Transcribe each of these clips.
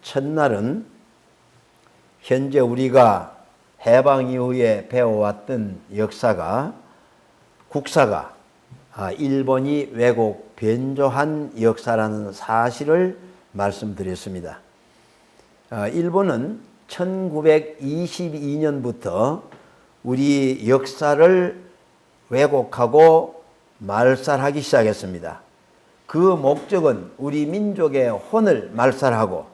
첫날은 현재 우리가 해방 이후에 배워왔던 역사가 국사가 일본이 왜곡 변조한 역사라는 사실을 말씀드렸습니다. 일본은 1922년부터 우리 역사를 왜곡하고 말살하기 시작했습니다. 그 목적은 우리 민족의 혼을 말살하고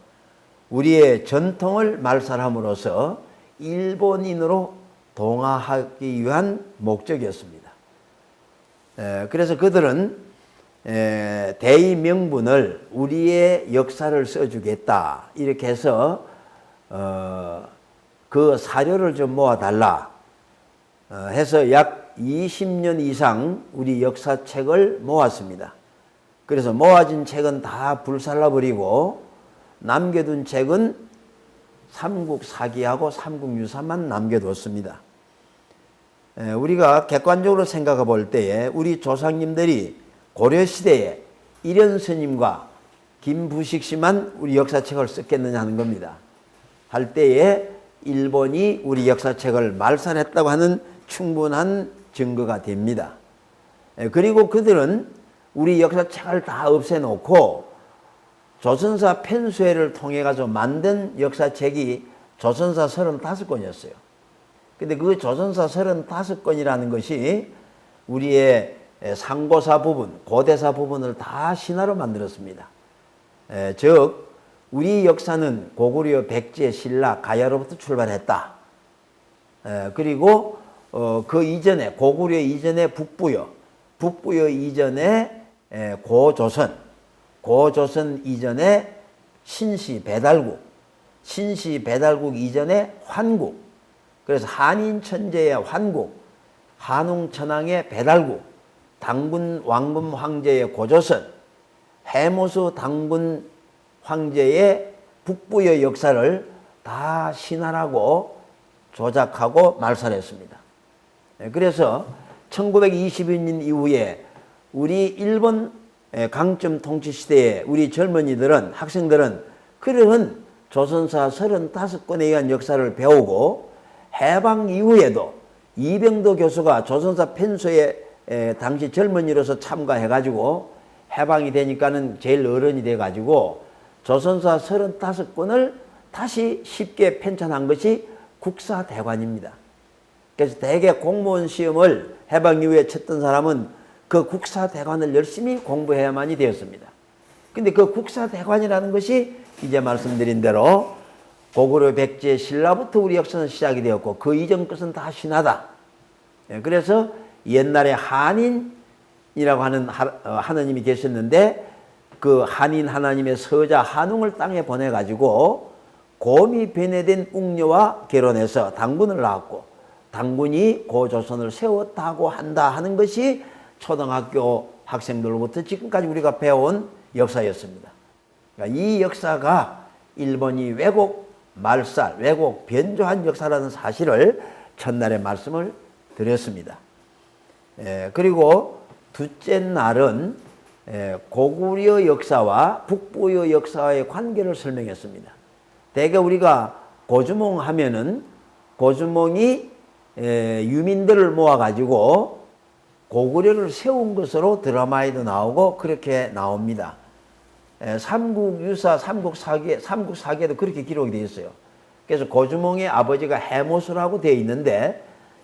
우리의 전통을 말살함으로써 일본인으로 동화하기 위한 목적이었습니다. 그래서 그들은 대의명분을 우리의 역사를 써주겠다 이렇게 해서 그 사료를 좀 모아달라 해서 약 20년 이상 우리 역사책을 모았습니다. 그래서 모아진 책은 다 불살라버리고 남겨둔 책은 삼국사기하고 삼국유사만 남겨뒀습니다. 우리가 객관적으로 생각해 볼 때에 우리 조상님들이 고려시대에 일현스님과 김부식 씨만 우리 역사책을 썼겠느냐 하는 겁니다. 할 때에 일본이 우리 역사책을 말살했다고 하는 충분한 증거가 됩니다. 그리고 그들은 우리 역사책을 다 없애놓고 조선사 편수회를 통해 가지고 만든 역사책이 조선사 35권이었어요. 근데 그 조선사 35권이라는 것이 우리의 상고사 부분, 고대사 부분을 다 신화로 만들었습니다. 즉 우리 역사는 고구려, 백제, 신라, 가야로부터 출발했다. 그리고 그 이전에 고구려 이전에 북부여, 북부여 이전에 고조선, 고조선 이전에 신시 배달국, 신시 배달국 이전에 환국, 그래서 한인 천재의 환국, 한웅 천황의 배달국, 당군 왕금 황제의 고조선, 해모수 당군 황제의 북부의 역사를 다 신화라고 조작하고 말살했습니다. 그래서 1922년 이후에 우리 일본 강점 통치 시대에 우리 젊은이들은, 학생들은 그런 조선사 35권에 의한 역사를 배우고 해방 이후에도 이병도 교수가 조선사 편수에 당시 젊은이로서 참가해가지고 해방이 되니까는 제일 어른이 돼가지고 조선사 35권을 다시 쉽게 편찬한 것이 국사대관입니다. 그래서 대개 공무원 시험을 해방 이후에 쳤던 사람은 그 국사대관을 열심히 공부해야만이 되었습니다. 근데 그 국사대관이라는 것이 이제 말씀드린 대로 고구려, 백제, 신라부터 우리 역사는 시작이 되었고 그 이전 것은 다 신화다. 그래서 옛날에 한인이라고 하는 하나님이 계셨는데 그 한인 하나님의 서자 한웅을 땅에 보내가지고 곰이 변해된 웅녀와 결혼해서 당군을 낳았고 당군이 고조선을 세웠다고 한다 하는 것이 초등학교 학생들로부터 지금까지 우리가 배워온 역사였습니다. 그러니까 이 역사가 일본이 왜곡, 말살, 왜곡, 변조한 역사라는 사실을 첫날에 말씀을 드렸습니다. 그리고 둘째 날은 고구려 역사와 북부여 역사의 관계를 설명했습니다. 대개 우리가 고주몽 하면은 고주몽이 유민들을 모아가지고 고구려를 세운 것으로 드라마에도 나오고 그렇게 나옵니다. 삼국유사, 삼국사기에도 그렇게 기록이 되어 있어요. 그래서 고주몽의 아버지가 해모수라고 되어 있는데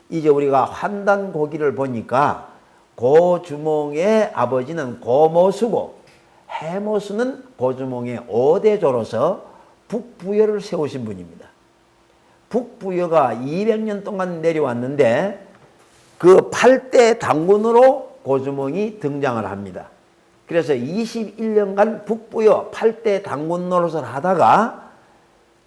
이제 우리가 환단고기를 보니까 고주몽의 아버지는 고모수고 해모수는 고주몽의 5대조로서 북부여를 세우신 분입니다. 북부여가 200년 동안 내려왔는데 그 8대 당군으로 고주몽이 등장을 합니다. 그래서 21년간 북부여 8대 당군 노릇을 하다가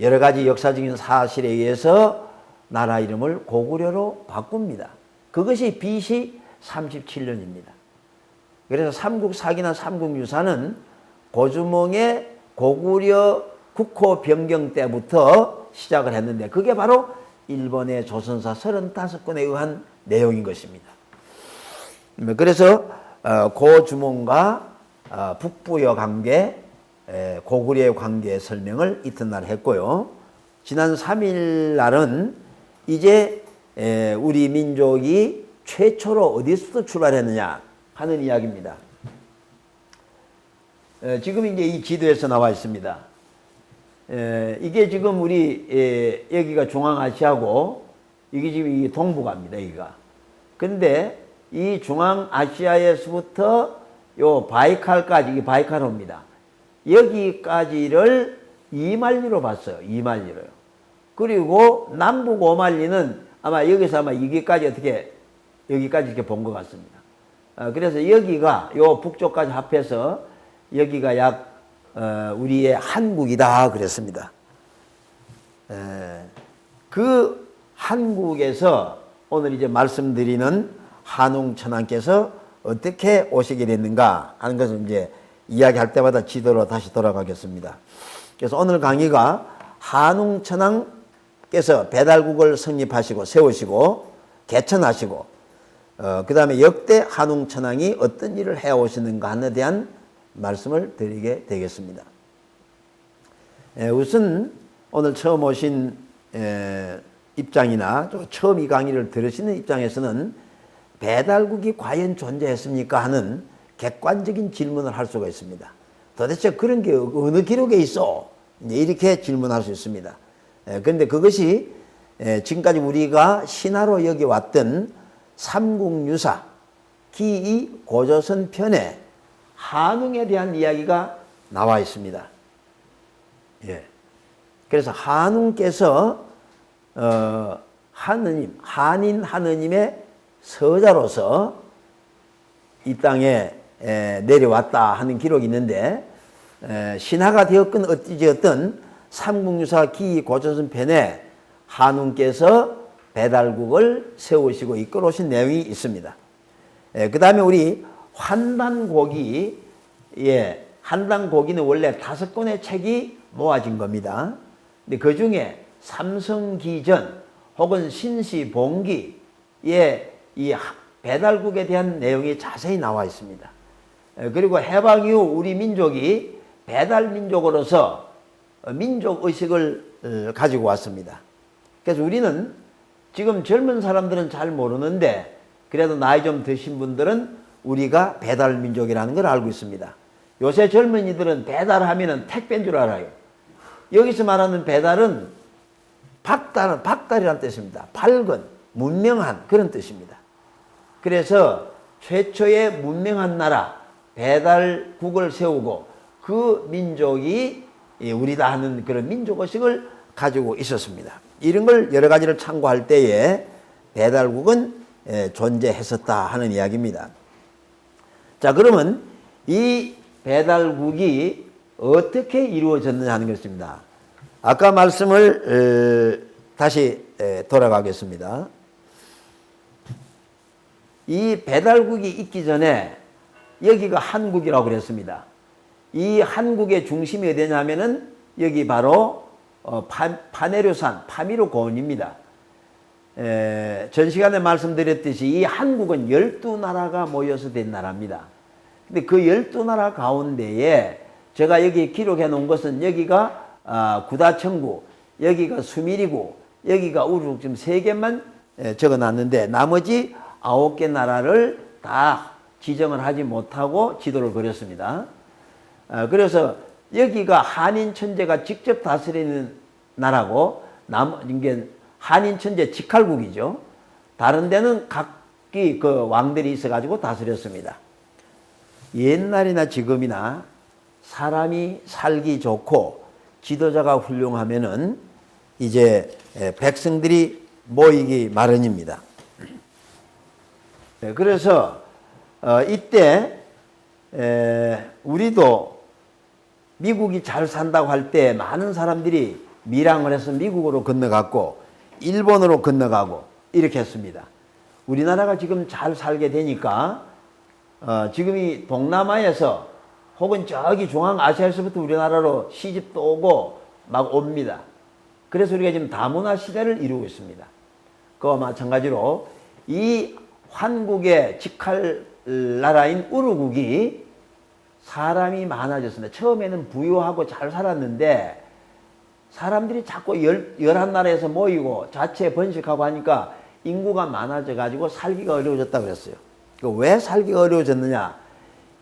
여러 가지 역사적인 사실에 의해서 나라 이름을 고구려로 바꿉니다. 그것이 BC 37년입니다. 그래서 삼국사기나 삼국유사는 고주몽의 고구려 국호 변경 때부터 시작을 했는데 그게 바로 일본의 조선사 35권에 의한 내용인 것입니다. 그래서 고주몽과 북부여 관계, 고구려의 관계 설명을 이튿날 했고요. 지난 3일 날은 이제 우리 민족이 최초로 어디서부터 출발했느냐 하는 이야기입니다. 지금 이제 이 지도에서 나와 있습니다. 이게 지금 우리 여기가 중앙아시아고 이게 지금 이 동북아입니다. 여기가. 근데 이 중앙아시아에서부터 요 바이칼까지 이게 바이칼호입니다. 여기까지를 이만리로 봤어요. 이만리로요. 그리고 남북 오만리는 아마 여기서 아마 여기까지 여기까지 이렇게 본 것 같습니다. 그래서 여기가 요 북쪽까지 합해서 여기가 약 우리의 한국이다 그랬습니다. 그 한국에서 오늘 이제 말씀드리는 한웅천왕께서 어떻게 오시게 됐는가 하는 것을 이제 이야기할 때마다 지도로 다시 돌아가겠습니다. 그래서 오늘 강의가 한웅천왕께서 배달국을 성립하시고 세우시고 개천하시고 그 다음에 역대 한웅천왕이 어떤 일을 해오시는가 하는 데 대한 말씀을 드리게 되겠습니다. 우선 오늘 처음 오신 입장이나 처음 이 강의를 들으시는 입장에서는 배달국이 과연 존재했습니까 하는 객관적인 질문을 할 수가 있습니다. 도대체 그런 게 어느 기록에 있어? 이제 이렇게 질문할 수 있습니다. 그런데 그것이 지금까지 우리가 신화로 여겨왔던 삼국유사 기이 고조선 편에 한웅에 대한 이야기가 나와 있습니다. 그래서 한웅께서 하느님, 한인 하느님의 서자로서 이 땅에 내려왔다 하는 기록이 있는데 신화가 되었건 어찌되었든 삼국유사 기이 고조선 편에 한웅께서 배달국을 세우시고 이끌어 오신 내용이 있습니다. 그 다음에 우리 환단고기, 한단고기는 원래 5권의 책이 모아진 겁니다. 근데 그 중에 삼성기전 혹은 신시봉기에 이 배달국에 대한 내용이 자세히 나와 있습니다. 그리고 해방 이후 우리 민족이 배달민족으로서 민족의식을 가지고 왔습니다. 그래서 우리는 지금 젊은 사람들은 잘 모르는데 그래도 나이 좀 드신 분들은 우리가 배달민족이라는 걸 알고 있습니다. 요새 젊은이들은 배달하면은 택배인 줄 알아요. 여기서 말하는 배달은 박달이라는 뜻입니다. 밝은, 문명한 그런 뜻입니다. 그래서 최초의 문명한 나라 배달국을 세우고 그 민족이 우리다 하는 그런 민족의식을 가지고 있었습니다. 이런 걸 여러 가지를 참고할 때에 배달국은 존재했었다 하는 이야기입니다. 자, 그러면 이 배달국이 어떻게 이루어졌느냐 하는 것입니다. 아까 말씀을 다시 돌아가겠습니다. 이 배달국이 있기 전에 여기가 한국이라고 그랬습니다. 이 한국의 중심이 어디냐면은 여기 바로 파네류산 파미르 고원입니다. 전 시간에 말씀드렸듯이 이 한국은 12나라가 모여서 된 나라입니다. 근데 그 12나라 가운데에 제가 여기 기록해 놓은 것은 여기가 구다천구, 여기가 수미리구, 여기가 우르국 지금 3개만 적어 놨는데 나머지 9개 나라를 다 지정을 하지 못하고 지도를 그렸습니다. 그래서 여기가 한인 천재가 직접 다스리는 나라고 이게 한인 천재 직할국이죠. 다른 데는 각기 그 왕들이 있어가지고 다스렸습니다. 옛날이나 지금이나 사람이 살기 좋고 지도자가 훌륭하면은 이제 백성들이 모이기 마련입니다. 그래서 이때 우리도 미국이 잘 산다고 할 때 많은 사람들이 밀항을 해서 미국으로 건너갔고 일본으로 건너가고 이렇게 했습니다. 우리나라가 지금 잘 살게 되니까 지금 이 동남아에서 혹은 저기 중앙아시아에서부터 우리나라로 시집도 오고 막 옵니다. 그래서 우리가 지금 다문화 시대를 이루고 있습니다. 그와 마찬가지로 이 한국의 직할 나라인 우르국이 사람이 많아졌습니다. 처음에는 부유하고 잘 살았는데 사람들이 자꾸 열한 나라에서 모이고 자체 번식하고 하니까 인구가 많아져 가지고 살기가 어려워졌다 그랬어요. 왜 살기가 어려워졌느냐?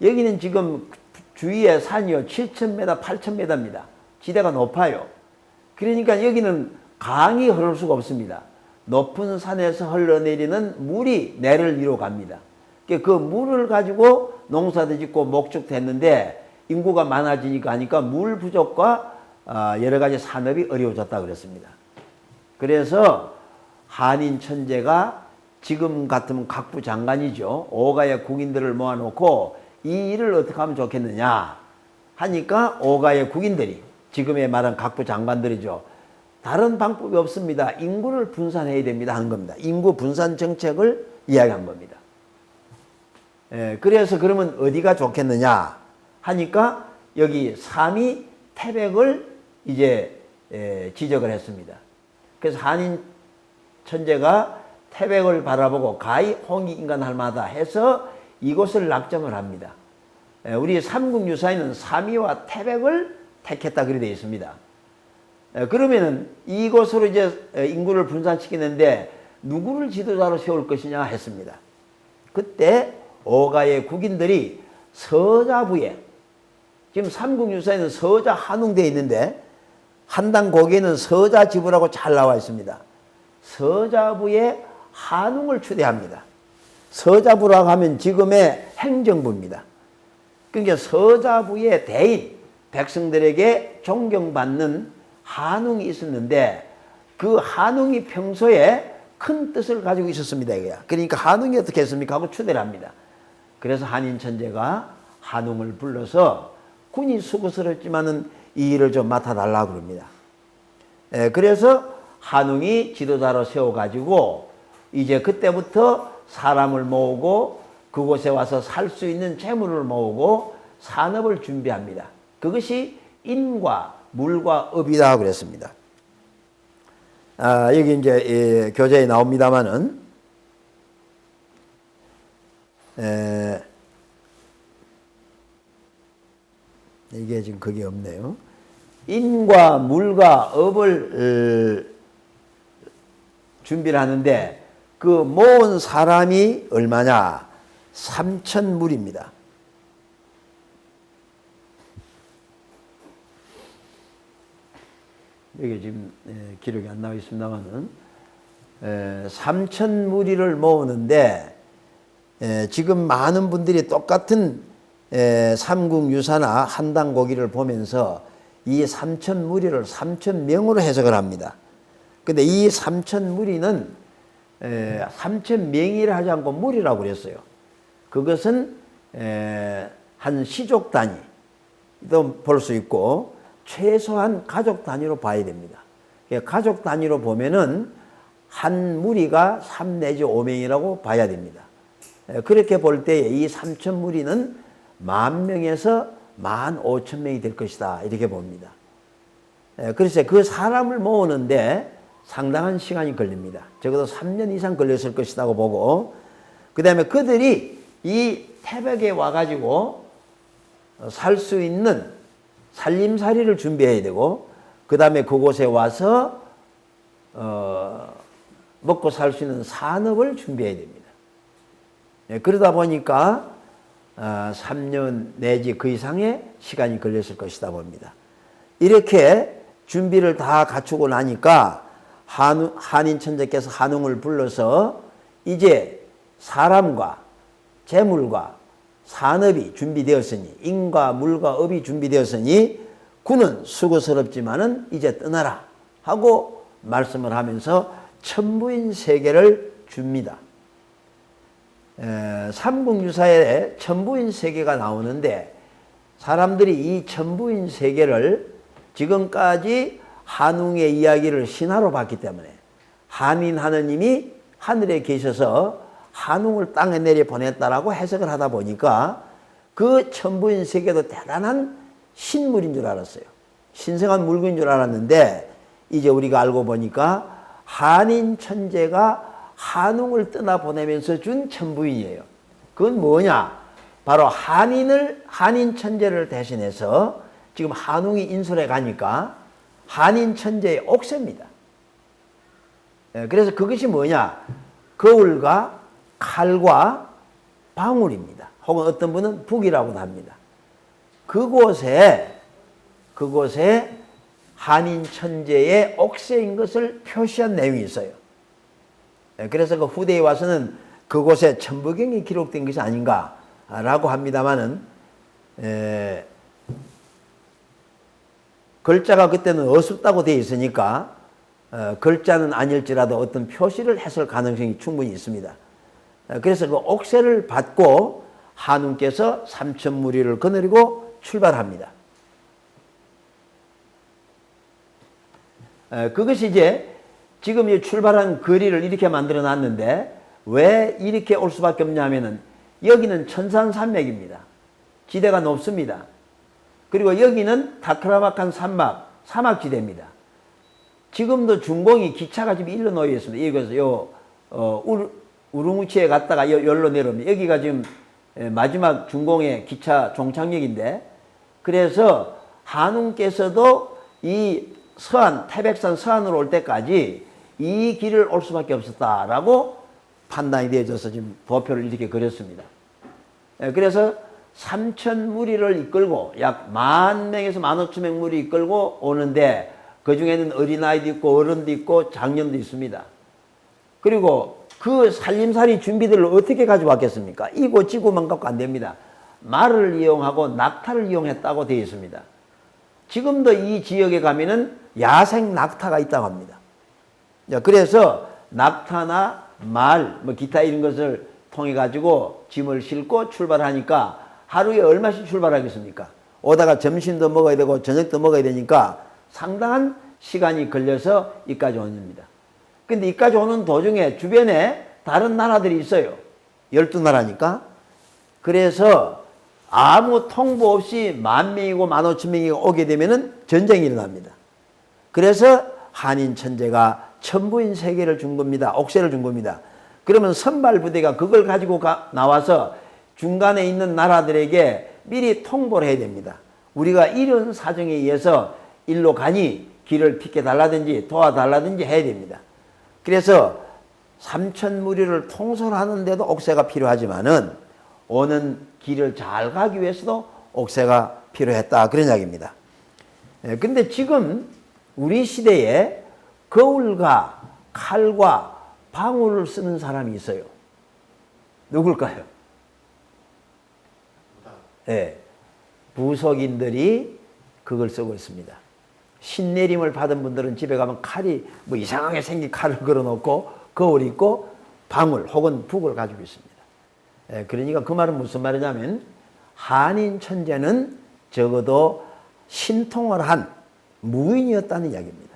여기는 지금 주위에 산이요 7,000m, 8,000m입니다. 지대가 높아요. 그러니까 여기는 강이 흐를 수가 없습니다. 높은 산에서 흘러내리는 물이 내를 이루어 갑니다. 그 물을 가지고 농사도 짓고 목축됐는데 인구가 많아지니까 하니까 물 부족과 여러 가지 산업이 어려워졌다 그랬습니다. 그래서 한인 천재가 지금 같으면 각부 장관이죠. 오가의 국인들을 모아놓고 이 일을 어떻게 하면 좋겠느냐 하니까 오가의 국인들이 지금의 말한 각부 장관들이죠. 다른 방법이 없습니다. 인구를 분산해야 됩니다 하는 겁니다. 인구 분산 정책을 이야기한 겁니다. 그래서 그러면 어디가 좋겠느냐 하니까 여기 삼위 태백을 이제 지적을 했습니다. 그래서 한인 천재가 태백을 바라보고 가히 홍익인간할 만하다 해서 이곳을 낙점을 합니다. 우리 삼국유사에는 삼위와 태백을 택했다 그리 되어 있습니다. 그러면은 이곳으로 이제 인구를 분산시키는데 누구를 지도자로 세울 것이냐 했습니다. 그때 오가의 국인들이 서자부에, 지금 삼국유사에는 서자 한웅되어 있는데 한당 거기에는 서자지부라고 잘 나와 있습니다. 서자부에 한웅을 추대합니다. 서자부라고 하면 지금의 행정부입니다. 그러니까 서자부의 대인, 백성들에게 존경받는 한웅이 있었는데 그 한웅이 평소에 큰 뜻을 가지고 있었습니다. 그러니까 한웅이 어떻게 했습니까? 하고 추대를 합니다. 그래서 한인 천재가 한웅을 불러서 군이 수고스럽지만은 이 일을 좀 맡아달라고 그럽니다. 그래서 한웅이 지도자로 세워가지고 이제 그때부터 사람을 모으고 그곳에 와서 살 수 있는 재물을 모으고 산업을 준비합니다. 그것이 인과 물과 업이다 그랬습니다. 여기 이제 교재에 나옵니다만은 이게 지금 그게 없네요. 인과 물과 업을 준비를 하는데 그 모은 사람이 얼마냐? 3,000물입니다. 여기 지금 기록이 안 나와 있습니다만은 3,000무리를 모으는데 지금 많은 분들이 똑같은 삼국유사나 한당고기를 보면서 이 3,000무리를 3,000명으로 해석을 합니다. 근데 이 3,000무리는 3,000명이라 하지 않고 무리라고 그랬어요. 그것은 한 시족 단위도 볼 수 있고 최소한 가족 단위로 봐야 됩니다. 가족 단위로 보면은 한 무리가 3 내지 5명이라고 봐야 됩니다. 그렇게 볼 때 이 3,000무리는 10,000명에서 15,000명이 될 것이다 이렇게 봅니다. 그래서 그 사람을 모으는데 상당한 시간이 걸립니다. 적어도 3년 이상 걸렸을 것이라고 보고 그 다음에 그들이 이 태백에 와가지고 살 수 있는 살림살이를 준비해야 되고 그 다음에 그곳에 와서 먹고 살 수 있는 산업을 준비해야 됩니다. 그러다 보니까 3년 내지 그 이상의 시간이 걸렸을 것이다 봅니다. 이렇게 준비를 다 갖추고 나니까 한인 천재께서 한웅을 불러서 이제 사람과 재물과 산업이 준비되었으니 인과 물과 업이 준비되었으니 군은 수고스럽지만은 이제 떠나라 하고 말씀을 하면서 천부인 세계를 줍니다. 삼국유사에 천부인 세계가 나오는데 사람들이 이 천부인 세계를 지금까지 한웅의 이야기를 신화로 봤기 때문에 한인 하느님이 하늘에 계셔서 한웅을 땅에 내려 보냈다라고 해석을 하다 보니까 그 천부인 세계도 대단한 신물인 줄 알았어요. 신성한 물건인 줄 알았는데 이제 우리가 알고 보니까 한인 천재가 한웅을 떠나보내면서 준 천부인이에요. 그건 뭐냐? 바로 한인 천재를 대신해서 지금 한웅이 인솔에 가니까 한인 천재의 옥새입니다. 그래서 그것이 뭐냐? 거울과 칼과 방울입니다. 혹은 어떤 분은 북이라고도 합니다. 그곳에 한인 천재의 옥새인 것을 표시한 내용이 있어요. 그래서 그 후대에 와서는 그곳에 천부경이 기록된 것이 아닌가라고 합니다만은, 글자가 그때는 어둡다고 되어 있으니까 글자는 아닐지라도 어떤 표시를 했을 가능성이 충분히 있습니다. 그래서 그 옥새를 받고 한웅께서 삼천무리를 거느리고 출발합니다. 그것이 이제 지금 출발한 거리를 이렇게 만들어 놨는데 왜 이렇게 올 수밖에 없냐 하면은 여기는 천산산맥입니다. 지대가 높습니다. 그리고 여기는 타크라마칸 사막지대입니다. 지금도 중공이 기차가 지금 일로 놓여 있습니다. 여기서 우르무치에 갔다가 여기로 내려옵니다. 여기가 지금 마지막 중공의 기차 종착역인데, 그래서 한웅께서도 이 태백산 서안으로 올 때까지 이 길을 올 수밖에 없었다라고 판단이 되어져서 지금 도표를 이렇게 그렸습니다. 그래서 3,000무리를 이끌고 약 10,000명에서 15,000명 무리 이끌고 오는데 그 중에는 어린아이도 있고 어른도 있고 장년도 있습니다. 그리고 그 살림살이 준비들을 어떻게 가져왔겠습니까? 이고 지고만 갖고 안 됩니다. 말을 이용하고 낙타를 이용했다고 되어 있습니다. 지금도 이 지역에 가면은 야생 낙타가 있다고 합니다. 그래서 낙타나 말, 기타 이런 것을 통해 가지고 짐을 싣고 출발하니까 하루에 얼마씩 출발하겠습니까? 오다가 점심도 먹어야 되고 저녁도 먹어야 되니까 상당한 시간이 걸려서 이까지 오는 겁니다. 근데 이까지 오는 도중에 주변에 다른 나라들이 있어요. 12나라니까. 그래서 아무 통보 없이 10,000명이고 15,000명이 오게 되면은 전쟁이 일어납니다. 그래서 한인 천재가 천부인 세계를 준 겁니다. 옥새를 준 겁니다. 그러면 선발 부대가 그걸 가지고 나와서 중간에 있는 나라들에게 미리 통보를 해야 됩니다. 우리가 이런 사정에 의해서 일로 가니 길을 비켜달라든지 도와달라든지 해야 됩니다. 그래서 3,000무리를 통솔하는데도 옥새가 필요하지만은 오는 길을 잘 가기 위해서도 옥새가 필요했다, 그런 이야기입니다. 근데 지금 우리 시대에 거울과 칼과 방울을 쓰는 사람이 있어요. 누굴까요? 부속인들이 그걸 쓰고 있습니다. 신내림을 받은 분들은 집에 가면 칼이 이상하게 생긴 칼을 걸어놓고 거울이 있고 방울 혹은 북을 가지고 있습니다. 그러니까 그 말은 무슨 말이냐면 한인 천재는 적어도 신통을 한 무인이었다는 이야기입니다.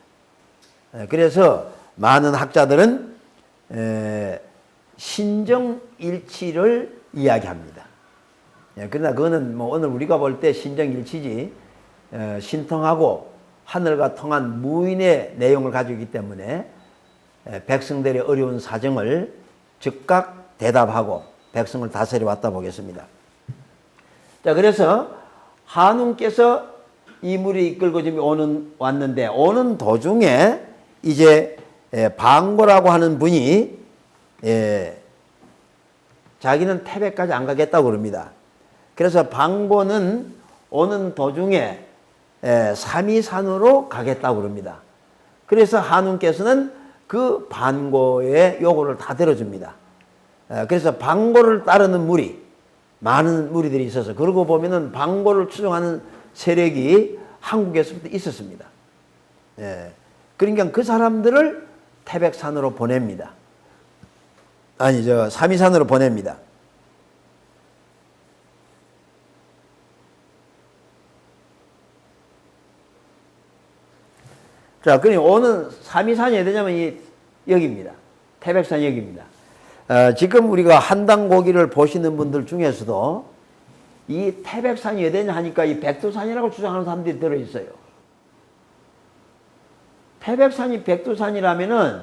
그래서 많은 학자들은 신정일치를 이야기합니다. 그러나 그거는 오늘 우리가 볼 때 신정일치지 신통하고 하늘과 통한 무인의 내용을 가지고 있기 때문에 백성들의 어려운 사정을 즉각 대답하고 백성을 다스려 왔다 보겠습니다. 자, 그래서 한웅께서 이 무리 이끌고 지금 왔는데 오는 도중에 이제 방고라고 하는 분이 자기는 태백까지 안 가겠다고 그럽니다. 그래서 방고는 오는 도중에 삼위산으로 가겠다고 그럽니다. 그래서 한웅께서는 그 방고의 요구를 다 들어줍니다. 그래서 방고를 따르는 많은 무리들이 있어서, 그러고 보면은 방고를 추종하는 세력이 한국에서부터 있었습니다. 그러니까 그 사람들을 태백산으로 보냅니다. 삼위산으로 보냅니다. 자, 그러니 오는 삼위산이 어디냐면 여기입니다. 태백산 여기입니다. 지금 우리가 한당고기를 보시는 분들 중에서도 이 태백산이 어디냐 하니까 이 백두산이라고 주장하는 사람들이 들어있어요. 태백산이 백두산이라면은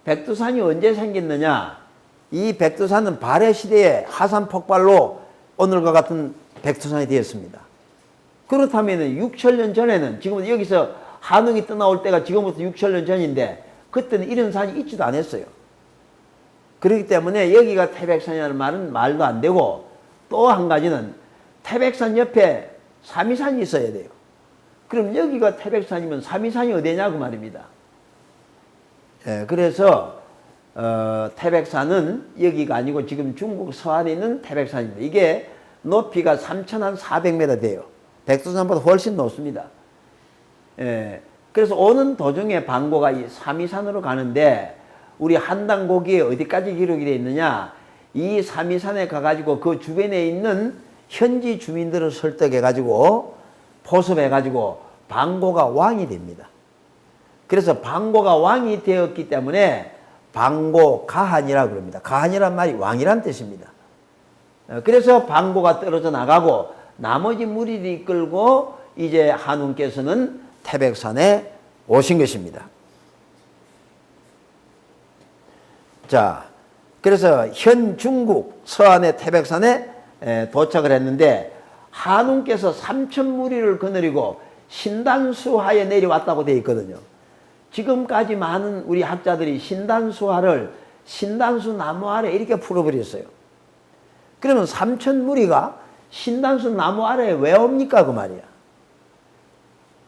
백두산이 언제 생겼느냐? 이 백두산은 발해 시대에 화산 폭발로 오늘과 같은 백두산이 되었습니다. 그렇다면 6천년 전에는, 지금 여기서 한웅이 떠나올 때가 지금부터 6천년 전인데 그때는 이런 산이 있지도 않았어요. 그렇기 때문에 여기가 태백산이라는 말은 말도 안 되고, 또 한 가지는 태백산 옆에 삼위산이 있어야 돼요. 그럼 여기가 태백산이면 삼위산이 어디냐 그 말입니다. 예, 그래서 태백산은 여기가 아니고 지금 중국 서안에 있는 태백산입니다. 이게 높이가 3,400m 돼요. 백두산보다 훨씬 높습니다. 예, 그래서 오는 도중에 방고가 이 삼위산으로 가는데, 우리 한당고기에 어디까지 기록이 되어 있느냐, 이 삼위산에 가가지고 그 주변에 있는 현지 주민들을 설득해가지고 포섭해가지고 방고가 왕이 됩니다. 그래서 방고가 왕이 되었기 때문에 방고가한이라고 그럽니다. 가한이란 말이 왕이란 뜻입니다. 그래서 방고가 떨어져 나가고 나머지 무리를 이끌고 이제 한웅께서는 태백산에 오신 것입니다. 자, 그래서 현 중국 서안의 태백산에 도착을 했는데, 한웅께서 3,000무리를 거느리고 신단수하에 내려왔다고 되어 있거든요. 지금까지 많은 우리 학자들이 신단수하를 신단수 나무 아래 이렇게 풀어버렸어요. 그러면 3,000무리가 신단수 나무 아래에 왜 옵니까 그 말이야.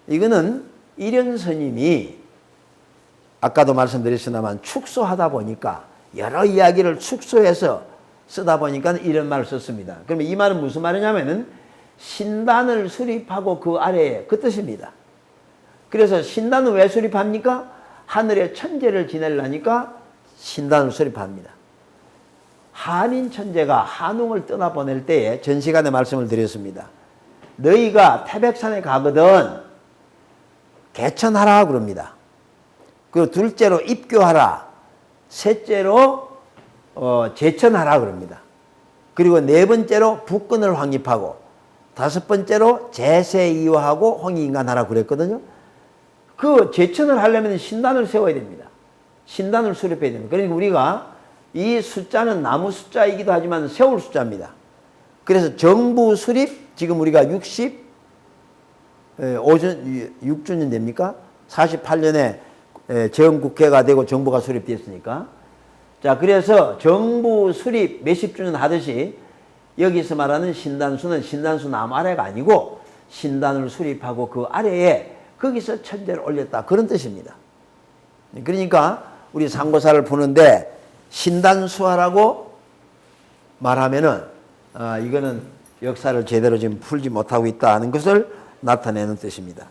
이거는 이련 스님이 아까도 말씀드렸습니다만 축소하다 보니까 여러 이야기를 축소해서 쓰다 보니까 이런 말을 썼습니다. 그러면 이 말은 무슨 말이냐면은 신단을 수립하고 그 아래에, 그 뜻입니다. 그래서 신단은 왜 수립합니까? 하늘에 천재를 지내려니까 신단을 수립합니다. 한인 천재가 한웅을 떠나보낼 때에 전 시간에 말씀을 드렸습니다. 너희가 태백산에 가거든 개천하라 그럽니다. 그리고 둘째로 입교하라, 셋째로 제천하라 그럽니다. 그리고 네 번째로 북근을 확립하고, 다섯 번째로 제세이화하고 홍익인간하라 그랬거든요. 그 제천을 하려면 신단을 세워야 됩니다. 신단을 수립해야 됩니다. 그러니까 우리가 이 숫자는 나무 숫자이기도 하지만 세월 숫자입니다. 그래서 정부 수립, 지금 우리가 6주년 됩니까? 48년에 정국회가 되고 정부가 수립됐으니까. 자, 그래서 정부 수립 몇십 주년 하듯이 여기서 말하는 신단수는 신단수 나무 아래가 아니고 신단을 수립하고 그 아래에 거기서 천재를 올렸다, 그런 뜻입니다. 그러니까 우리 상고사를 푸는데 신단수하라고 말하면은 이거는 역사를 제대로 지금 풀지 못하고 있다는 것을 나타내는 뜻입니다.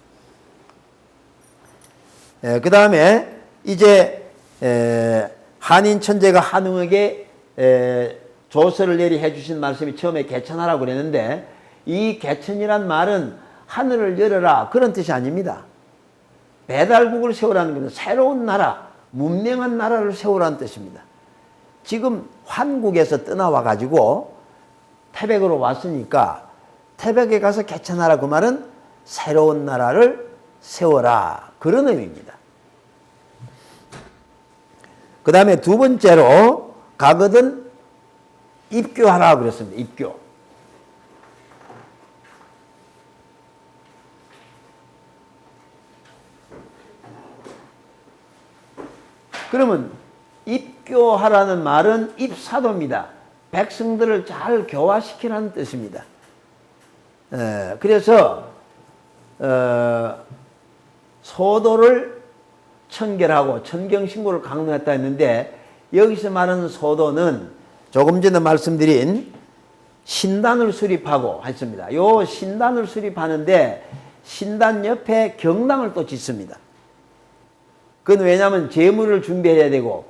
그 다음에 이제 한인 천재가 한웅에게 조서를 내리 해주신 말씀이 처음에 개천하라고 그랬는데, 이 개천이란 말은 하늘을 열어라 그런 뜻이 아닙니다. 배달국을 세우라는 것은 새로운 나라, 문명한 나라를 세우라는 뜻입니다. 지금 환국에서 떠나와 가지고 태백으로 왔으니까 태백에 가서 개천하라 그 말은 새로운 나라를 세워라, 그런 의미입니다. 그 다음에 두 번째로 가거든 입교하라 그랬습니다. 입교. 그러면 입교하라는 말은 입사도입니다. 백성들을 잘 교화시키라는 뜻입니다. 그래서 소도를 청결하고 천경신고를 강론했다 했는데, 여기서 말하는 소도는 조금 전에 말씀드린 신단을 수립하고 했습니다. 요 신단을 수립하는데 신단 옆에 경당을 또 짓습니다. 그건 왜냐하면 제물을 준비해야 되고,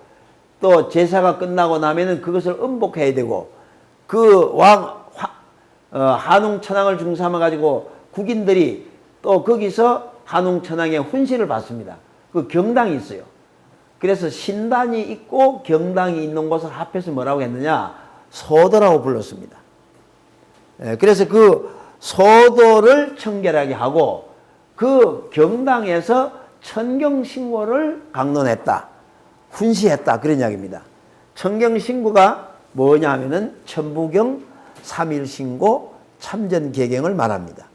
또 제사가 끝나고 나면은 그것을 음복해야 되고, 그 한웅 천황을 중삼아 가지고 국인들이 또 거기서 한웅 천황의 훈시를 받습니다. 그 경당이 있어요. 그래서 신단이 있고 경당이 있는 곳을 합해서 뭐라고 했느냐, 소도라고 불렀습니다. 그래서 그 소도를 청결하게 하고 그 경당에서 천경신고를 강론했다, 훈시했다, 그런 이야기입니다. 천경신고가 뭐냐 하면은 천부경, 삼일신고 참전개경을 말합니다.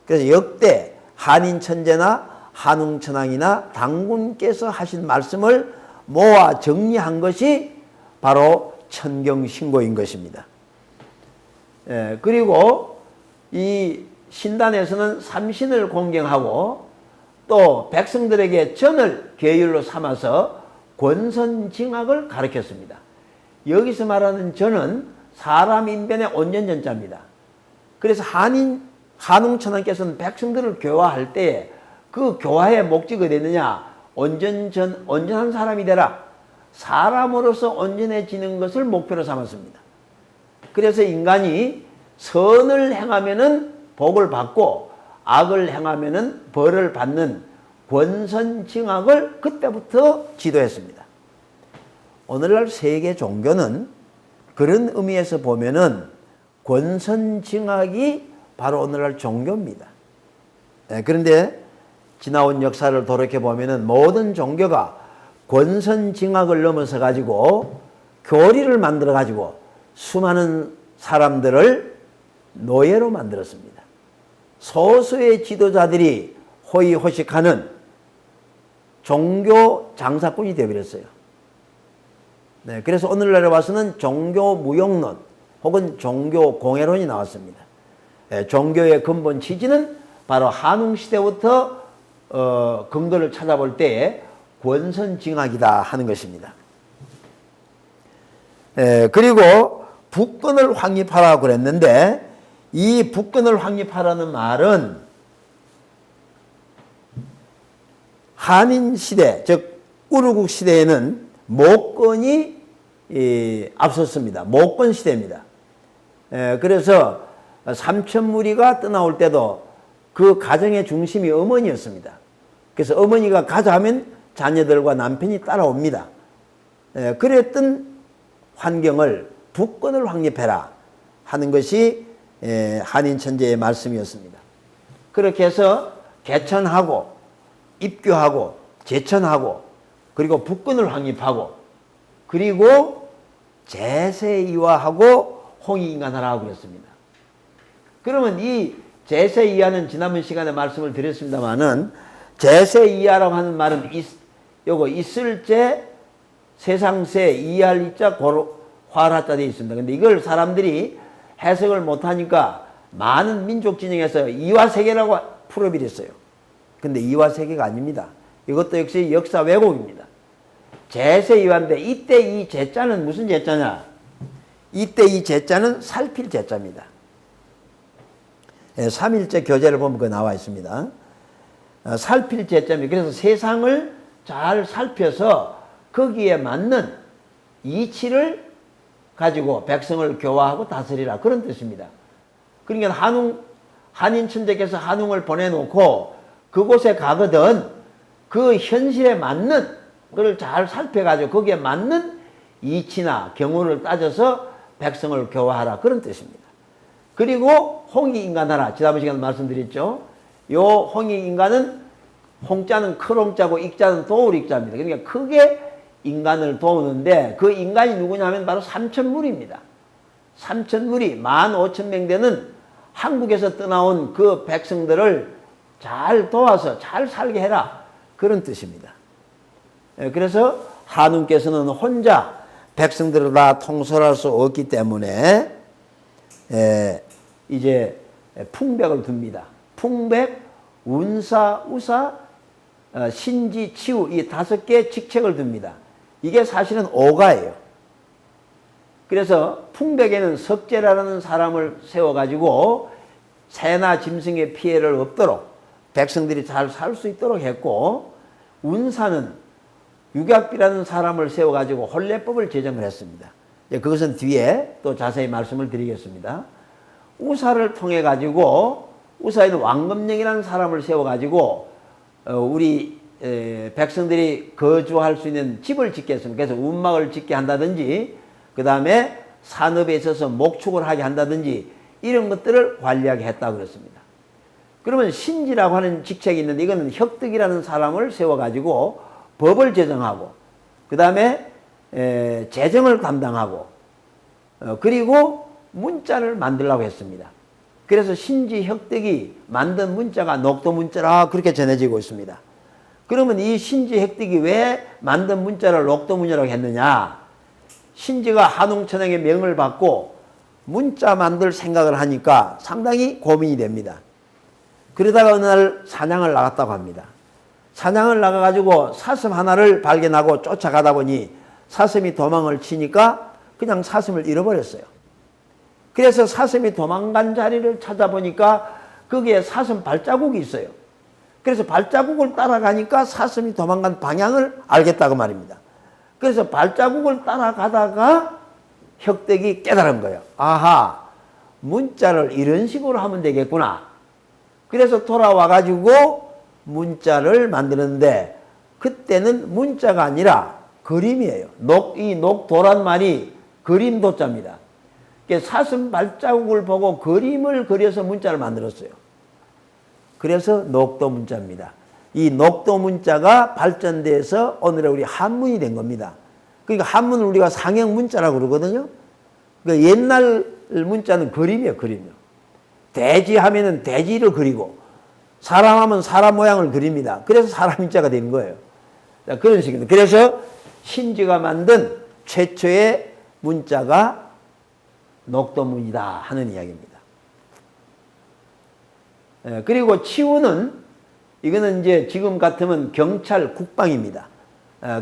그래서 역대 한인천재나 한웅천왕이나 당군께서 하신 말씀을 모아 정리한 것이 바로 천경신고인 것입니다. 그리고 이 신단에서는 삼신을 공경하고 또 백성들에게 전을 계율로 삼아서 권선징악을 가르쳤습니다. 여기서 말하는 전은 사람 인변의 온전전자입니다. 그래서 한웅천왕께서는 백성들을 교화할 때에 그 교화의 목적이 어디느냐? 온전한 사람이 되라. 사람으로서 온전해지는 것을 목표로 삼았습니다. 그래서 인간이 선을 행하면은 복을 받고 악을 행하면은 벌을 받는 권선징악을 그때부터 지도했습니다. 오늘날 세계 종교는 그런 의미에서 보면은 권선징악이 바로 오늘날 종교입니다. 그런데 지나온 역사를 돌이켜 보면은 모든 종교가 권선징악을 넘어서 가지고 교리를 만들어 가지고 수많은 사람들을 노예로 만들었습니다. 소수의 지도자들이 호의호식하는 종교 장사꾼이 되어버렸어요. 그래서 오늘날에 와서는 종교 무용론 혹은 종교 공회론이 나왔습니다. 종교의 근본 취지는 바로 한웅시대부터 근거를 찾아볼 때에 권선징악이다 하는 것입니다. 그리고 북권을 확립하라고 그랬는데 이 북권을 확립하라는 말은 한인시대 즉 우르국 시대에는 모권이 앞섰습니다. 모권 시대입니다. 그래서 삼천무리가 떠나올 때도 그 가정의 중심이 어머니였습니다. 그래서 어머니가 가자 하면 자녀들과 남편이 따라옵니다. 그랬던 환경을 북권을 확립해라 하는 것이 한인천재의 말씀이었습니다. 그렇게 해서 개천하고 입교하고 제천하고 그리고 북권을 확립하고 그리고 제세이화하고 홍익인간하라고 그랬습니다. 그러면 이 제세이화는 지난번 시간에 말씀을 드렸습니다마는 제세이화라고 하는 말은 요거 있을제 세상세 이할 이자 화라자 되어 있습니다. 근데 이걸 사람들이 해석을 못하니까 많은 민족 진영에서 이화세계라고 풀어버렸어요. 근데 이화세계가 아닙니다. 이것도 역시 역사 왜곡입니다. 제세이화인데 이때 이 제자는 무슨 제자냐? 이때 이 제자는 살필 제자입니다. 삼일제 교재를 보면 그 나와 있습니다. 살필 제자입니다. 그래서 세상을 잘 살펴서 거기에 맞는 이치를 가지고 백성을 교화하고 다스리라 그런 뜻입니다. 그러니까 한인천재께서 한웅을 보내놓고 그곳에 가거든 그 현실에 맞는 그걸 잘 살펴가지고 거기에 맞는 이치나 경우를 따져서 백성을 교화하라 그런 뜻입니다. 그리고 홍익인간하라 지난번 시간에 말씀드렸죠. 요 홍익인간은 홍자는 큰 홍자고 익자는 도울 익자입니다. 그러니까 크게 인간을 도우는데 그 인간이 누구냐 하면 바로 삼천무리입니다. 삼천무리 15,000명 되는 한국에서 떠나온 그 백성들을 잘 도와서 잘 살게 해라 그런 뜻입니다. 그래서 한웅께서는 혼자 백성들을 다 통솔할 수 없기 때문에 이제 풍백을 둡니다. 풍백, 운사, 우사, 신지, 치우 이 5개의 직책을 둡니다. 이게 사실은 오가예요. 그래서 풍백에는 석재라는 사람을 세워가지고 새나 짐승의 피해를 없도록 백성들이 잘 살 수 있도록 했고 운사는 유갑비라는 사람을 세워가지고 혼례법을 제정을 했습니다. 그것은 뒤에 또 자세히 말씀을 드리겠습니다. 우사를 통해 가지고 우사에는 왕검령이라는 사람을 세워가지고 우리 백성들이 거주할 수 있는 집을 짓게 했습니다. 그래서 운막을 짓게 한다든지 그 다음에 산업에 있어서 목축을 하게 한다든지 이런 것들을 관리하게 했다고 그랬습니다. 그러면 신지라고 하는 직책이 있는데 이거는 혁득이라는 사람을 세워가지고 법을 제정하고 그 다음에 재정을 담당하고 그리고 문자를 만들려고 했습니다. 그래서 신지 혁덕이 만든 문자가 녹도 문자라 그렇게 전해지고 있습니다. 그러면 이 신지 혁덕이 왜 만든 문자를 녹도 문자라고 했느냐? 신지가 한웅천왕의 명을 받고 문자 만들 생각을 하니까 상당히 고민이 됩니다. 그러다가 어느 날 사냥을 나갔다고 합니다. 사냥을 나가가지고 사슴 하나를 발견하고 쫓아가다 보니 사슴이 도망을 치니까 그냥 사슴을 잃어버렸어요. 그래서 사슴이 도망간 자리를 찾아보니까 거기에 사슴 발자국이 있어요. 그래서 발자국을 따라가니까 사슴이 도망간 방향을 알겠다고 말입니다. 그래서 발자국을 따라가다가 혁덕이 깨달은 거예요. 아하, 문자를 이런 식으로 하면 되겠구나. 그래서 돌아와가지고 문자를 만드는데 그때는 문자가 아니라 그림이에요. 이 녹도란 말이 그림도자입니다. 사슴 발자국을 보고 그림을 그려서 문자를 만들었어요. 그래서 녹도 문자입니다. 이 녹도 문자가 발전돼서 오늘의 우리 한문이 된 겁니다. 그러니까 한문을 우리가 상형 문자라고 그러거든요. 그러니까 옛날 문자는 그림이에요, 그림이요. 돼지 하면은 돼지를 그리고 사람 하면 사람 모양을 그립니다. 그래서 사람 문자가 된 거예요. 그런 식입니다. 그래서 신지가 만든 최초의 문자가 녹도문이다 하는 이야기입니다. 그리고 치우는 이거는 이제 지금 같으면 경찰 국방입니다.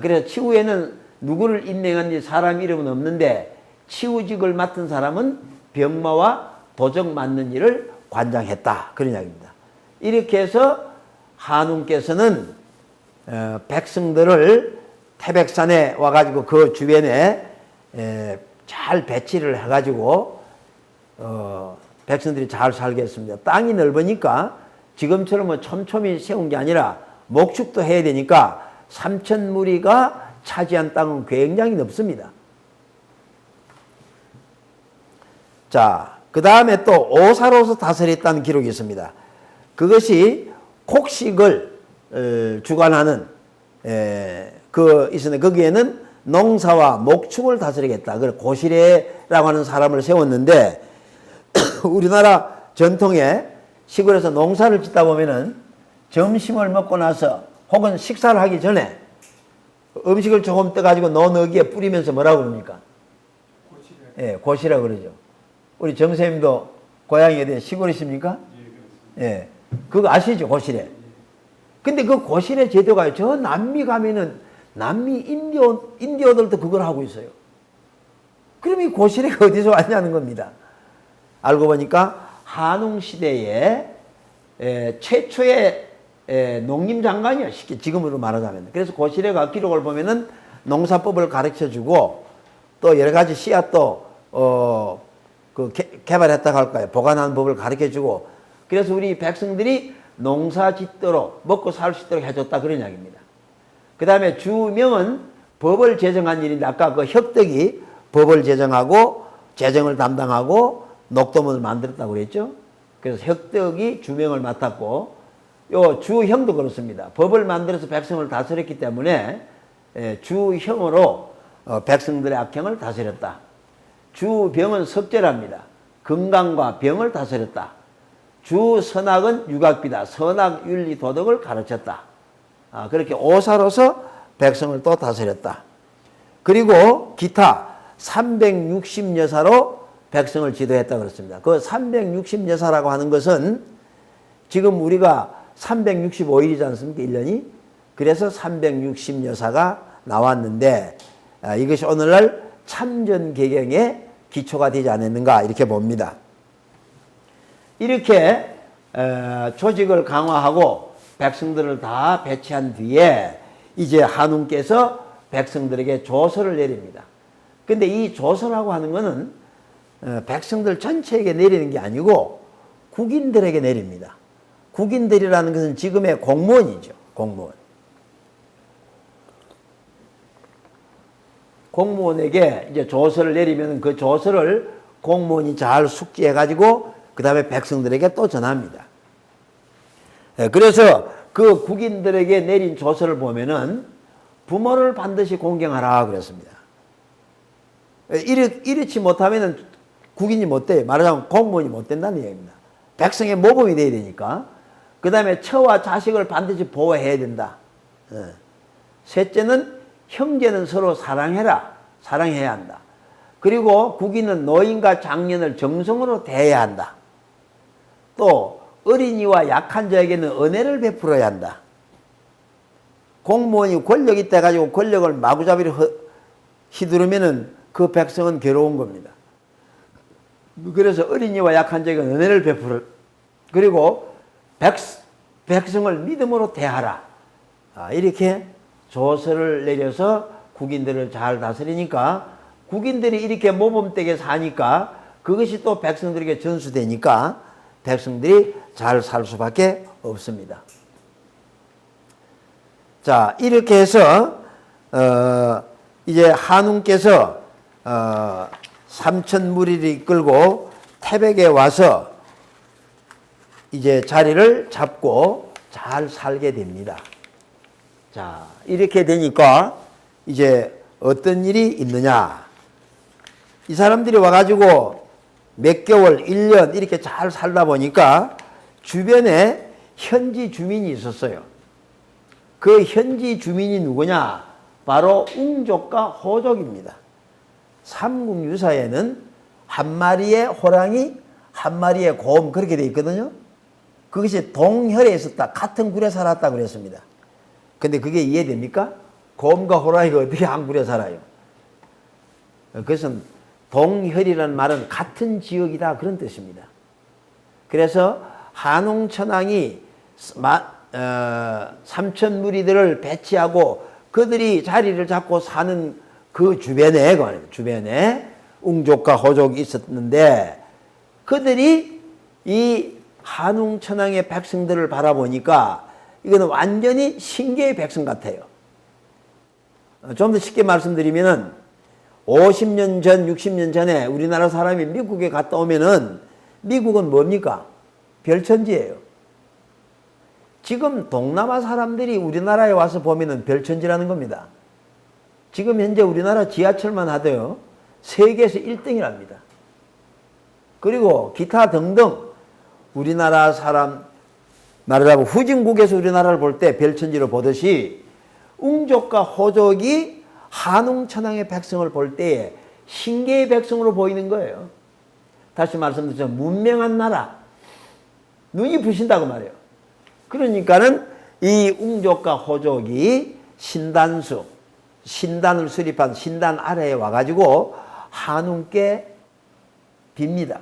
그래서 치우에는 누구를 임명한지 사람 이름은 없는데 치우직을 맡은 사람은 병마와 도적 맞는 일을 관장했다. 그런 이야기입니다. 이렇게 해서 한웅께서는 백성들을 태백산에 와가지고 그 주변에 잘 배치를 해가지고 백성들이 잘 살게 했습니다. 땅이 넓으니까 지금처럼 뭐 촘촘히 세운 게 아니라 목축도 해야 되니까 삼천무리가 차지한 땅은 굉장히 넓습니다. 자, 그 다음에 또 오사로서 다스렸다는 기록이 있습니다. 그것이 곡식을 주관하는 있었는데 거기에는 농사와 목축을 다스리겠다. 그걸 고시래라고 하는 사람을 세웠는데 우리나라 전통에 시골에서 농사를 짓다 보면은 점심을 먹고 나서 혹은 식사를 하기 전에 음식을 조금 떠가지고 논 어기에 뿌리면서 뭐라고 그럽니까? 고시래. 예, 고시라고 그러죠. 우리 정 선생님도 고향이 어디 시골이십니까? 예, 그거 아시죠? 고시래. 근데 그 고시래 제도가 저 남미 가면은 남미 인디오들도 그걸 하고 있어요. 그럼 이 고시래가 어디서 왔냐는 겁니다. 알고 보니까 한웅시대에 최초의 농림장관이야. 쉽게 지금으로 말하자면. 그래서 고시래가 기록을 보면은 농사법을 가르쳐주고 또 여러 가지 씨앗도 개발했다고 할까요? 보관하는 법을 가르쳐주고 그래서 우리 백성들이 농사 짓도록 먹고 살 수 있도록 해줬다 그런 이야기입니다. 그 다음에 주명은 법을 제정한 일인데 아까 그 혁덕이 법을 제정하고 재정을 담당하고 녹도문을 만들었다고 그랬죠. 그래서 혁덕이 주명을 맡았고 요 주형도 그렇습니다. 법을 만들어서 백성을 다스렸기 때문에 주형으로 백성들의 악행을 다스렸다. 주병은 석제랍니다. 건강과 병을 다스렸다. 주선악은 유각비다. 선악, 윤리, 도덕을 가르쳤다. 그렇게 오사로서 백성을 또 다스렸다. 그리고 기타 360여사로 백성을 지도했다 그렇습니다. 그 360여사라고 하는 것은 지금 우리가 365일이지 않습니까? 1년이. 그래서 360여사가 나왔는데 이것이 오늘날 참전개경의 기초가 되지 않았는가 이렇게 봅니다. 이렇게 조직을 강화하고 백성들을 다 배치한 뒤에 이제 한웅께서 백성들에게 조서를 내립니다. 근데 이 조서라고 하는 것은 백성들 전체에게 내리는 게 아니고 국인들에게 내립니다. 국인들이라는 것은 지금의 공무원이죠. 공무원. 공무원에게 이제 조서를 내리면 그 조서를 공무원이 잘 숙지해가지고 그 다음에 백성들에게 또 전합니다. 그래서 그 국인들에게 내린 조서를 보면은 부모를 반드시 공경하라 그랬습니다. 이렇지 못하면은 국인이 못 돼요. 말하자면 공무원이 못 된다는 얘기입니다. 백성의 모범이 돼야 되니까. 그 다음에 처와 자식을 반드시 보호해야 된다. 셋째는 형제는 서로 사랑해라. 사랑해야 한다. 그리고 국인은 노인과 장년을 정성으로 대해야 한다. 또 어린이와 약한 자에게는 은혜를 베풀어야 한다. 공무원이 권력이 있다 가지고 권력을 마구잡이로 휘두르면은 그 백성은 괴로운 겁니다. 그래서 어린이와 약한 자에게 은혜를 베풀어. 그리고 백성을 믿음으로 대하라. 이렇게 조서를 내려서 국인들을 잘 다스리니까 국인들이 이렇게 모범되게 사니까 그것이 또 백성들에게 전수되니까 백성들이 잘 살 수밖에 없습니다. 자, 이렇게 해서 이제 한웅께서 3천 무리를 이끌고 태백에 와서 이제 자리를 잡고 잘 살게 됩니다. 자, 이렇게 되니까 이제 어떤 일이 있느냐. 이 사람들이 와가지고 몇 개월, 1년 이렇게 잘 살다 보니까 주변에 현지 주민이 있었어요. 그 현지 주민이 누구냐? 바로 웅족과 호족입니다. 삼국유사에는 한 마리의 호랑이, 한 마리의 곰 그렇게 되어 있거든요. 그것이 동혈에 있었다. 같은 굴에 살았다 그랬습니다. 근데 그게 이해됩니까? 곰과 호랑이가 어떻게 한 굴에 살아요? 그것은 동혈이라는 말은 같은 지역이다 그런 뜻입니다. 그래서 한웅천왕이 3천 무리들을 배치하고 그들이 자리를 잡고 사는 그 주변에 웅족과 호족이 있었는데 그들이 이 한웅천왕의 백성들을 바라보니까 이거는 완전히 신계의 백성 같아요. 좀 더 쉽게 말씀드리면은 50년 전, 60년 전에 우리나라 사람이 미국에 갔다 오면은 미국은 뭡니까? 별천지예요. 지금 동남아 사람들이 우리나라에 와서 보면은 별천지라는 겁니다. 지금 현재 우리나라 지하철만 하도요, 세계에서 1등이랍니다. 그리고 기타 등등 우리나라 사람, 말하자면 후진국에서 우리나라를 볼 때 별천지로 보듯이 웅족과 호족이 한웅천왕의 백성을 볼 때에 신계의 백성으로 보이는 거예요. 다시 말씀드리면 문명한 나라, 눈이 부신다고 말해요. 그러니까는 이 웅족과 호족이 신단을 수립한 신단 아래에 와가지고 한웅께 빕니다.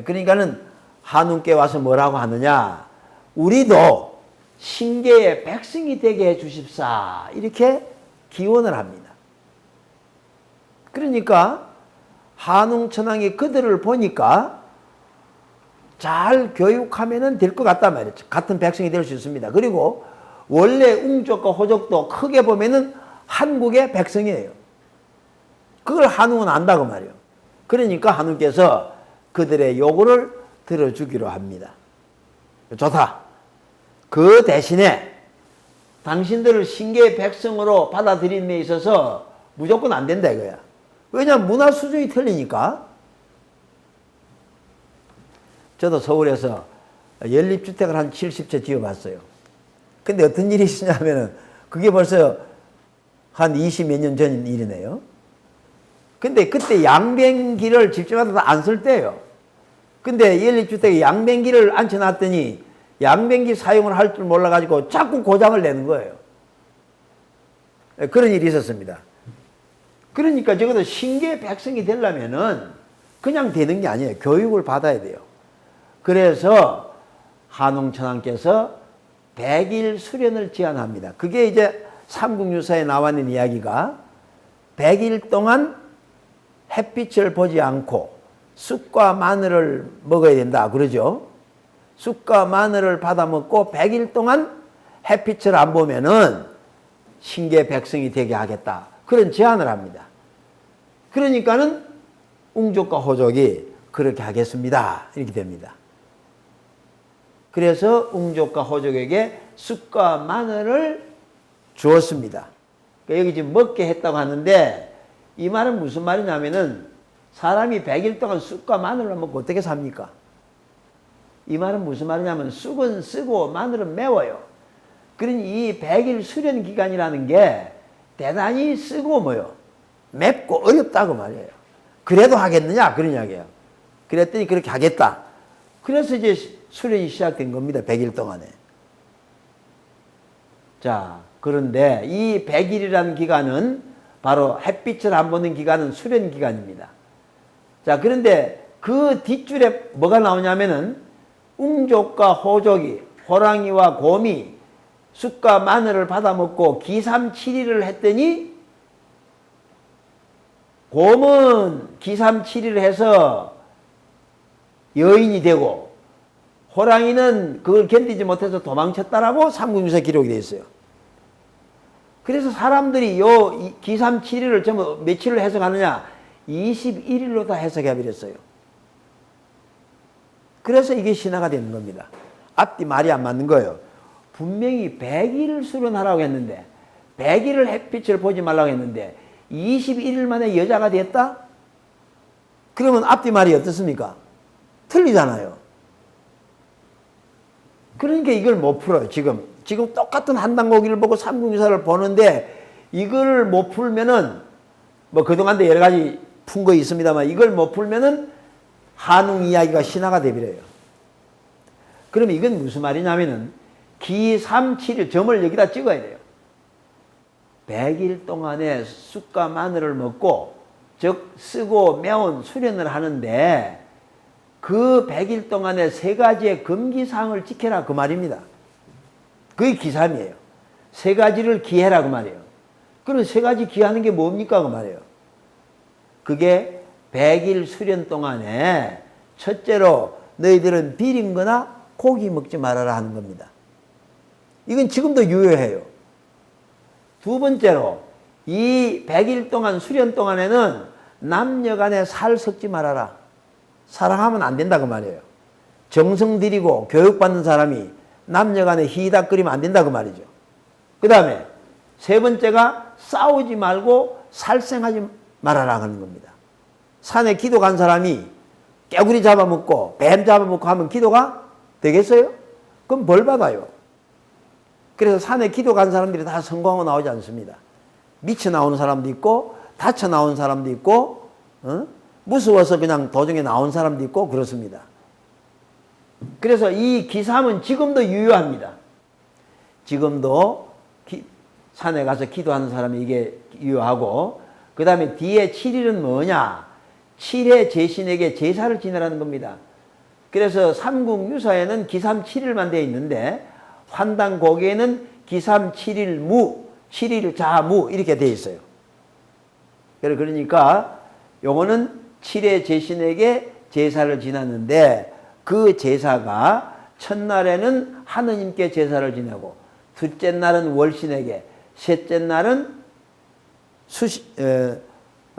그러니까는 한웅께 와서 뭐라고 하느냐? 우리도 신계의 백성이 되게 해 주십사. 이렇게 기원을 합니다. 그러니까 한웅천왕이 그들을 보니까 잘 교육하면 될 것 같단 말이죠. 같은 백성이 될 수 있습니다. 그리고 원래 웅족과 호족도 크게 보면은 한국의 백성이에요. 그걸 한웅은 안다고 말이에요. 그러니까 한웅께서 그들의 요구를 들어주기로 합니다. 좋다. 그 대신에 당신들을 신계의 백성으로 받아들임에 있어서 무조건 안 된다 이거야. 왜냐하면 문화 수준이 틀리니까. 저도 서울에서 연립주택을 한 70채 지어봤어요. 근데 어떤 일이 있었냐면은 그게 벌써 한 20몇 년 전 일이네요. 근데 그때 양변기를 집집마다 다 안 쓸 때예요. 근데 연립주택에 양변기를 앉혀놨더니 양변기 사용을 할 줄 몰라가지고 자꾸 고장을 내는 거예요. 그런 일이 있었습니다. 그러니까 적어도 신계 백성이 되려면은 그냥 되는 게 아니에요. 교육을 받아야 돼요. 그래서 한웅천왕께서 100일 수련을 제안합니다. 그게 이제 삼국유사에 나와 있는 이야기가 100일 동안 햇빛을 보지 않고 쑥과 마늘을 먹어야 된다 그러죠. 쑥과 마늘을 받아 먹고 100일 동안 햇빛을 안 보면은 신계 백성이 되게 하겠다. 그런 제안을 합니다. 그러니까는 웅족과 호족이 그렇게 하겠습니다. 이렇게 됩니다. 그래서 웅족과 호족에게 쑥과 마늘을 주었습니다. 그러니까 여기 지금 먹게 했다고 하는데 이 말은 무슨 말이냐면은 사람이 100일 동안 쑥과 마늘을 먹고 어떻게 삽니까? 이 말은 무슨 말이냐면 쑥은 쓰고 마늘은 매워요. 그러니 이 100일 수련 기간이라는 게 대단히 쓰고 뭐요? 맵고 어렵다고 말이에요. 그래도 하겠느냐? 그런 이야기예요. 그랬더니 그렇게 하겠다. 그래서 이제 수련이 시작된 겁니다. 100일 동안에. 자, 그런데 이 100일이라는 기간은 바로 햇빛을 안 보는 기간은 수련 기간입니다. 자, 그런데 그 뒷줄에 뭐가 나오냐면은 웅족과 호족이 호랑이와 곰이 쑥과 마늘을 받아먹고 기삼칠일을 했더니 곰은 기삼칠일을 해서 여인이 되고 호랑이는 그걸 견디지 못해서 도망쳤다라고 삼국유사 기록이 되어 있어요. 그래서 사람들이 요 기삼칠일을 전부 며칠로 해석하느냐? 21일로 다 해석해 버렸어요. 그래서 이게 신화가 되는 겁니다. 앞뒤 말이 안 맞는 거예요. 분명히 100일을 수련하라고 했는데 100일을 햇빛을 보지 말라고 했는데 21일 만에 여자가 됐다? 그러면 앞뒤 말이 어떻습니까? 틀리잖아요. 그러니까 이걸 못 풀어요. 지금 똑같은 한단고기를 보고 삼국유사를 보는데 이걸 못 풀면은 뭐 그동안도 여러 가지 푼 거 있습니다만 이걸 못 풀면은 한웅 이야기가 신화가 되버려요. 그럼 이건 무슨 말이냐면은 기삼칠일 점을 여기다 찍어야 돼요. 100일 동안에 쑥과 마늘을 먹고 즉 쓰고 매운 수련을 하는데 그 100일 동안에 3가지의 금기사항을 지켜라 그 말입니다. 그게 기삼이에요. 3가지를 기해라 그 말이에요. 그럼 3가지 기하는 게 뭡니까 그 말이에요. 그게 100일 수련 동안에 첫째로 너희들은 비린 거나 고기 먹지 말아라 하는 겁니다. 이건 지금도 유효해요. 두 번째로 이 100일 동안 수련 동안에는 남녀 간에 살 섞지 말아라. 사랑하면 안 된다 그 말이에요. 정성 들이고 교육받는 사람이 남녀 간에 희닥거리면 안 된다 그 말이죠. 그 다음에 세 번째가 싸우지 말고 살생하지 말아라 하는 겁니다. 산에 기도 간 사람이 깨구리 잡아먹고 뱀 잡아먹고 하면 기도가 되겠어요? 그럼 벌 받아요. 그래서 산에 기도 간 사람들이 다 성공하고 나오지 않습니다. 미쳐 나오는 사람도 있고 다쳐 나온 사람도 있고 무서워서 그냥 도중에 나온 사람도 있고 그렇습니다. 그래서 이 기삼은 지금도 유효합니다. 지금도 산에 가서 기도하는 사람이 이게 유효하고 그 다음에 뒤에 7일은 뭐냐? 7회 제신에게 제사를 지내라는 겁니다. 그래서 삼국유사에는 기삼 7일만 되어 있는데 환단고기에는 기삼 7일 무, 7일 자무 이렇게 되어 있어요. 그러니까 요거는 7회 제신에게 제사를 지났는데 그 제사가 첫날에는 하느님께 제사를 지내고 둘째 날은 월신에게 셋째 날은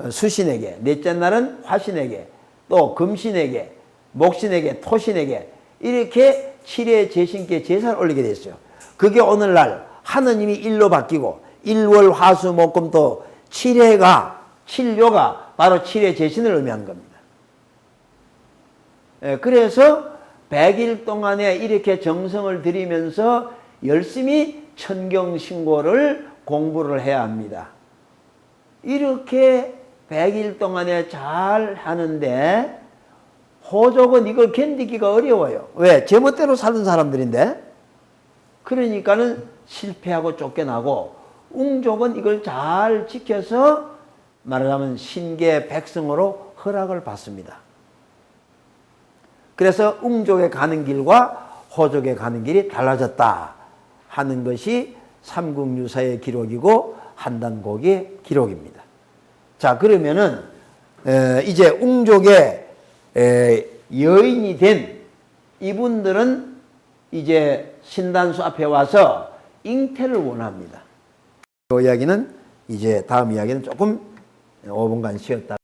수신에게 넷째 날은 화신에게 또 금신에게 목신에게 토신에게 이렇게 7회 제신께 제사를 올리게 됐어요. 그게 오늘날 하느님이 일로 바뀌고 일월 화수 목금토 7회가 7요가 바로 7회 제신을 의미하는 겁니다. 그래서 100일 동안에 이렇게 정성을 들이면서 열심히 천경신고를 공부를 해야 합니다. 이렇게 100일 동안에 잘 하는데 호족은 이걸 견디기가 어려워요. 왜? 제멋대로 사는 사람들인데. 그러니까는 실패하고 쫓겨나고 웅족은 이걸 잘 지켜서 말하자면 신계 백성으로 허락을 받습니다. 그래서 웅족에 가는 길과 호족에 가는 길이 달라졌다 하는 것이 삼국유사의 기록이고 한단고기의 기록입니다. 자, 그러면은 이제 웅족의 여인이 된 이분들은 이제 신단수 앞에 와서 잉태를 원합니다. 이 이야기는 이제 다음 이야기는 조금 5분간 쉬었다.